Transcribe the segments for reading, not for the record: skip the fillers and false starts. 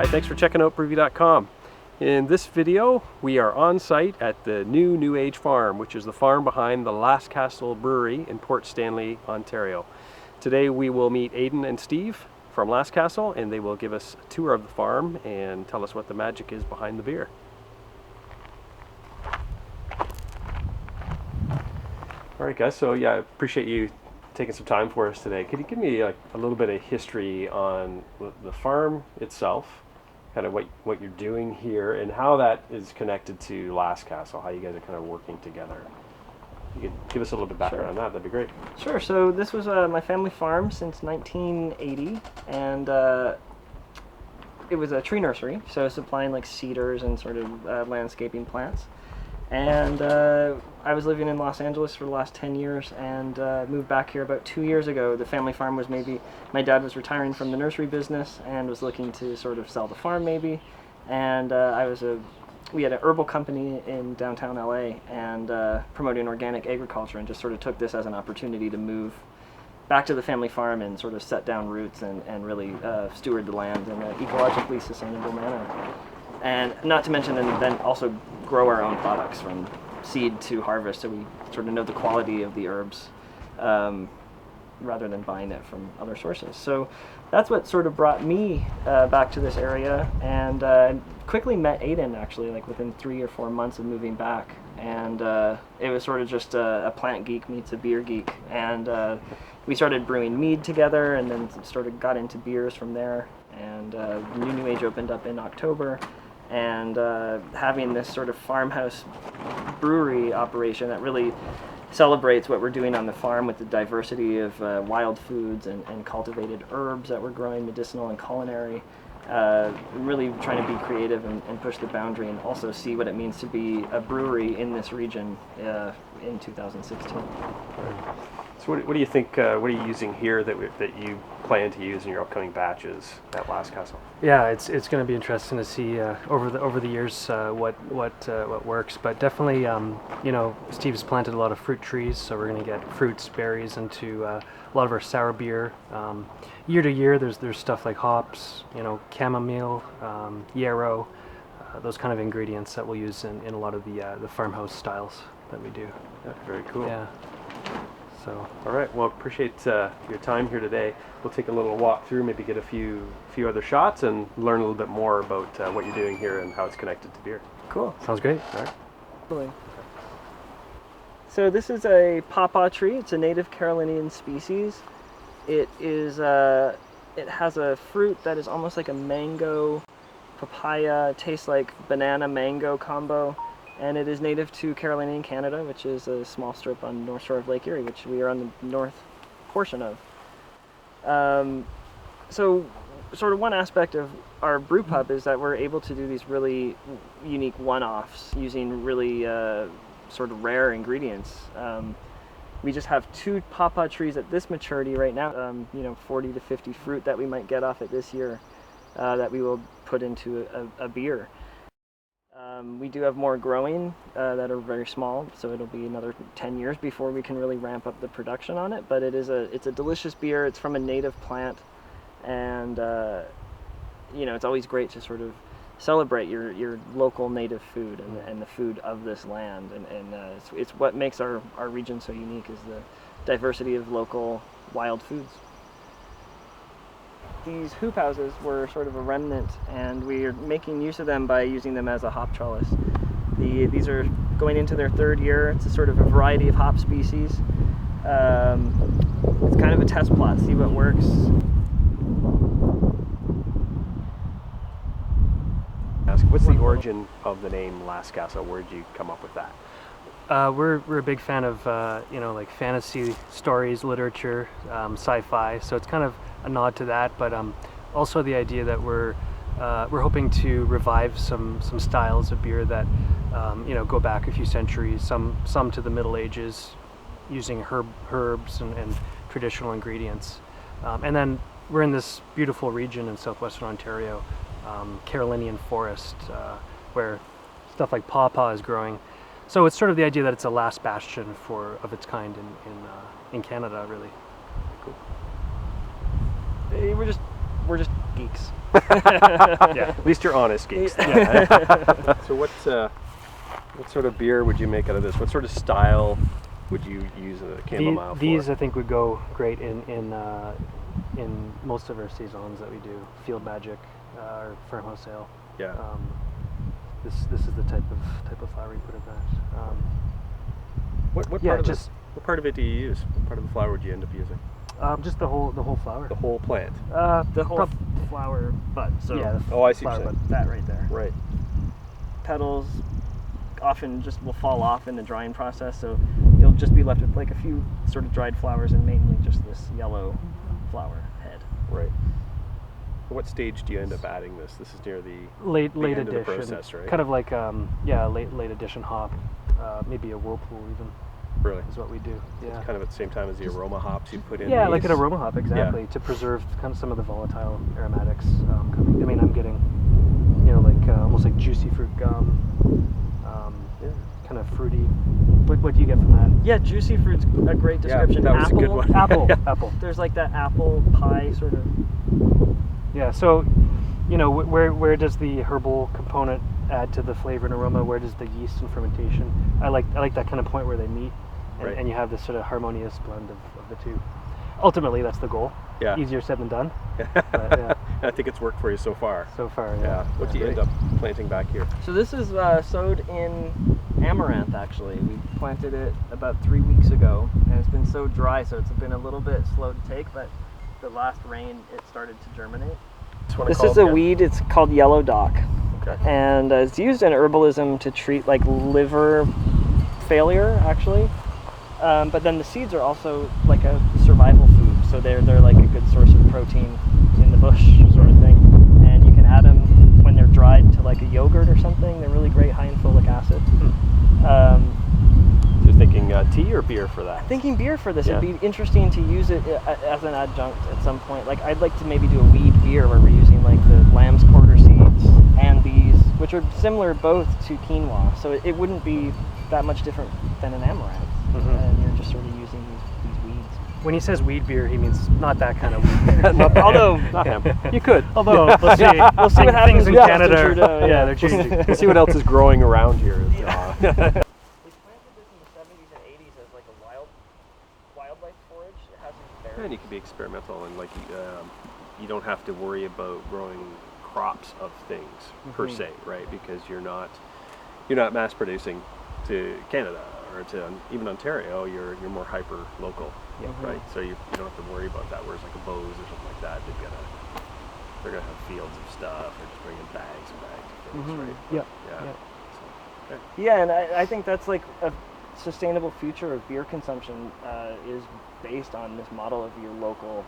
Hi, thanks for checking out Brewvie.com. In this video, we are on site at the New Age Farm, which is the farm behind the Lascastle Brewery in Port Stanley, Ontario. Today we will meet Aidan and Steve from Lascastle, and they will give us a tour of the farm and tell us what the magic is behind the beer. All right, guys, so yeah, I appreciate you taking some time for us today. Could you give me a little bit of history on the farm itself, kind of what you're doing here, and how that is connected to Lascastle, how you guys are kind of working together? You could give us a little bit of background on that, that'd be great. Sure. So this was my family farm since 1980, and it was a tree nursery, so supplying like cedars and sort of landscaping plants. And I was living in Los Angeles for the last 10 years and moved back here about 2 years ago. The family farm was my dad was retiring from the nursery business and was looking to sort of sell the farm maybe. And we had an herbal company in downtown LA and promoting organic agriculture, and just sort of took this as an opportunity to move back to the family farm and sort of set down roots and really steward the land in an ecologically sustainable manner. And not to mention then also grow our own products from seed to harvest, so we sort of know the quality of the herbs rather than buying it from other sources. So that's what sort of brought me back to this area, and quickly met Aidan actually, like within 3 or 4 months of moving back. And it was sort of just a plant geek meets a beer geek, and we started brewing mead together, and then sort of got into beers from there. And New Age opened up in October, and having this sort of farmhouse brewery operation that really celebrates what we're doing on the farm with the diversity of wild foods and cultivated herbs that we're growing, medicinal and culinary. Really trying to be creative and push the boundary, and also see what it means to be a brewery in this region in 2016. So what do you think, what are you using here that you plan to use in your upcoming batches at Lascastle? Yeah, it's going to be interesting to see over the years what works, but definitely Steve's planted a lot of fruit trees, so we're going to get fruits, berries into a lot of our sour beer. Year to year, there's stuff like hops, chamomile, yarrow, those kind of ingredients that we'll use in a lot of the farmhouse styles that we do. Yeah, very cool. Yeah. So. All right. Well, appreciate your time here today. We'll take a little walk through, maybe get a few other shots, and learn a little bit more about what you're doing here and how it's connected to beer. Cool. Sounds great. All right. Cool. So this is a pawpaw tree. It's a native Carolinian species. It is it has a fruit that is almost like a mango papaya. It tastes like banana mango combo. And it is native to Carolinian Canada, which is a small strip on the north shore of Lake Erie, which we are on the north portion of. So sort of one aspect of our brew pub is that we're able to do these really unique one-offs using really sort of rare ingredients. We just have 2 pawpaw trees at this maturity right now, 40 to 50 fruit that we might get off it this year that we will put into a beer. We do have more growing that are very small, so it'll be another 10 years before we can really ramp up the production on it. But it's a delicious beer. It's from a native plant, and it's always great to sort of celebrate your local native food and the food of this land. And it's what makes our region so unique, is the diversity of local wild foods. These hoop houses were sort of a remnant, and we are making use of them by using them as a hop trellis. These are going into their 3rd year. It's a sort of a variety of hop species. It's kind of a test plot, see what works. What's the origin of the name Lascastle? Where did you come up with that? We're a big fan of like fantasy stories, literature, sci-fi. So it's kind of a nod to that, but also the idea that we're hoping to revive some styles of beer that go back a few centuries, some to the Middle Ages, using herbs and traditional ingredients. And then we're in this beautiful region in southwestern Ontario, Carolinian forest, where stuff like pawpaw is growing. So it's sort of the idea that it's a last bastion of its kind in Canada, really. Cool. We're just we're just geeks. Yeah, at least you're honest, geeks. So what sort of beer would you make out of this? What sort of style would you use a chamomile for? These I think would go great in most of our saisons that we do. Field Magic or Farmhouse Ale. Yeah. This is the type of flower we put in that. What yeah, part of it do you use? What part of the flower would you end up using? Just the whole flower. The whole plant. The whole flower bud. So yeah. Oh, I see flower what you're bud, that right there. Right. Petals often just will fall off in the drying process, so you'll just be left with like a few sort of dried flowers and mainly just this yellow flower head. Right. What stage do you end up adding this? This is near the late end edition of the process, right? Kind of like late edition hop, maybe a whirlpool even. Really? Is what we do. Yeah. Kind of at the same time as the aroma hops you put in. Yeah, like these. an aroma hop, exactly, Yeah. to preserve kind of some of the volatile aromatics coming. I mean, I'm getting, almost like juicy fruit gum, kind of fruity. What do you get from that? Yeah, juicy fruit's a great description. that was a apple, good one. Apple. There's like that apple pie sort of. Yeah. So, where does the herbal component add to the flavor and aroma? Where does the yeast and fermentation? I like that kind of point where they meet, Right. and you have this sort of harmonious blend of the two. Ultimately, that's the goal. Yeah. Easier said than done. But, yeah. I think it's worked for you so far. So far, Yeah. yeah. What do you end up planting back here? So this is sowed in amaranth actually. We planted it about 3 weeks ago, and it's been so dry, so it's been a little bit slow to take. But the last rain, it started to germinate. This is a weed. It's called yellow dock, Okay. and it's used in herbalism to treat like liver failure, actually. But then the seeds are also like a survival food, so they're like a good source of protein in the bush, sort of thing. And you can add them when they're dried to like a yogurt or something. They're really great, high in folic acid. So you're thinking tea or beer for that? Thinking beer for this, Yeah. it'd be interesting to use it as an adjunct at some point. Like I'd like to maybe do a weed beer where we're using like the lamb's quarter seeds and these, which are similar both to quinoa. So it wouldn't be that much different than an amaranth. And you're just sort of using these weeds. When he says weed beer, he means not that kind of weed beer. Although Not him. You could. Although we'll see what happens things in with Justin Canada. Trudeau, Yeah, they're changing. Let's see what else is growing around here. We planted this in the 70s and 80s as like a wildlife forage. It hasn't And buried. you can be experimental and like you don't have to worry about growing crops of things per se, right? Because you're not mass producing to Canada or to even Ontario. You're more hyper local, right? So you don't have to worry about that. Whereas like a Bose or something like that, they're gonna have fields of stuff. They're just bringing bags and bags of things, right? Yep. Yeah. Yep. So, okay. Yeah, and I think that's like a sustainable future of beer consumption is based on this model of your local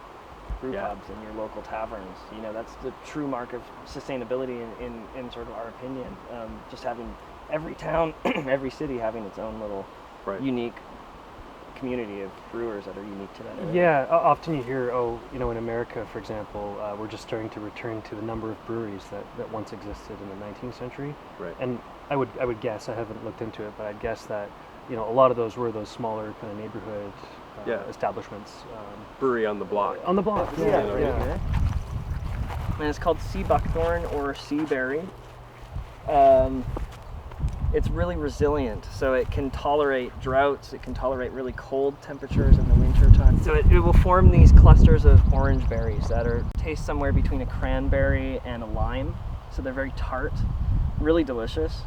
brew Yeah. pubs and your local taverns. That's the true mark of sustainability in sort of our opinion. Just having every town, every city having its own little Right. unique community of brewers that are unique to that area. Yeah, often you hear, in America, for example, we're just starting to return to the number of breweries that once existed in the 19th century. Right. And I would guess, I haven't looked into it, but I'd guess that a lot of those were those smaller kind of neighborhood establishments. Brewery on the block. On the block. Yeah. And it's called sea buckthorn or sea berry. It's really resilient, so it can tolerate droughts, it can tolerate really cold temperatures in the winter time. So it will form these clusters of orange berries that taste somewhere between a cranberry and a lime. So they're very tart, really delicious.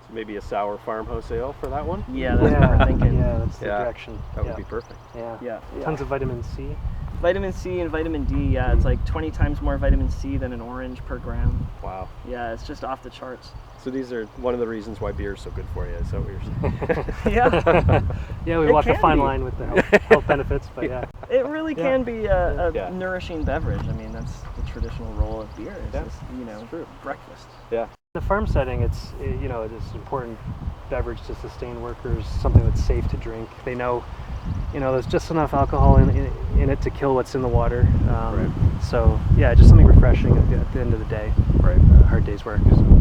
So maybe a sour farmhouse ale for that one? Yeah, that's what we're thinking. Yeah, that's the Yeah. direction. That would be perfect. Yeah. Yeah. Tons of vitamin C. Vitamin C and vitamin D, yeah, it's like 20 times more vitamin C than an orange per gram. Wow. Yeah, it's just off the charts. So these are one of the reasons why beer is so good for you. Is that what you're saying? Yeah. Yeah, we It walk a can fine be. line with the health benefits, but yeah. It really can be a Yeah. nourishing beverage. I mean, that's the traditional role of beer. Is Yeah. this, breakfast. Yeah. In the farm setting, it's it's an important beverage to sustain workers, something that's safe to drink. They know, there's just enough alcohol in it to kill what's in the water. Right. So yeah, just something refreshing at the end of the day. Right. Hard day's work. So.